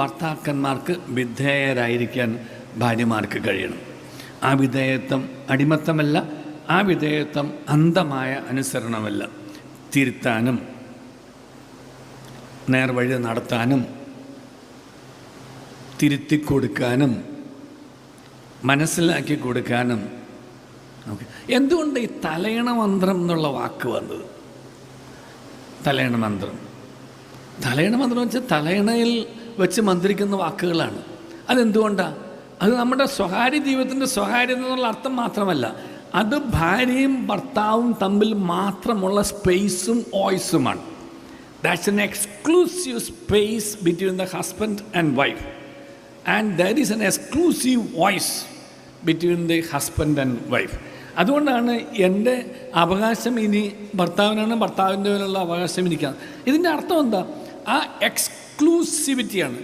ഭർത്താക്കന്മാർക്ക് വിധേയരായിരിക്കാൻ ഭാര്യമാർക്ക് കഴിയണം. ആ വിധേയത്വം അടിമത്തമല്ല, ആ വിധേയത്വം അന്ധമായ അനുസരണമല്ല. തിരുത്താനും നേർവഴി നടത്താനും തിരുത്തിക്കൊടുക്കാനും മനസ്സിലാക്കി കൊടുക്കാനും. എന്തുകൊണ്ട് ഈ തലയണ മന്ത്രം എന്നുള്ള വാക്ക് വന്നത്? തലയണ മന്ത്രം വെച്ചാൽ തലയണയിൽ വെച്ച് മന്ത്രിക്കുന്ന വാക്കുകളാണ്. അതെന്തുകൊണ്ടാണ്? അത് നമ്മുടെ സ്വകാര്യ ജീവിതത്തിൻ്റെ സ്വകാര്യത എന്നുള്ള അർത്ഥം മാത്രമല്ല, അത് ഭാര്യയും ഭർത്താവും തമ്മിൽ മാത്രമുള്ള സ്പേസും വോയിസുമാണ്. That's an exclusive space between the husband and wife, and that is an exclusive voice between the husband and wife. അതുകൊണ്ടാണ് എൻ്റെ അവകാശം ഇനി ഭർത്താവിനാണ്, ഭർത്താവിൻ്റെ മേലുള്ള അവകാശം എനിക്കാണ്. ഇതിൻ്റെ അർത്ഥം എന്താ? ആ എക്സ്ക്ലൂസിവിറ്റിയാണ്.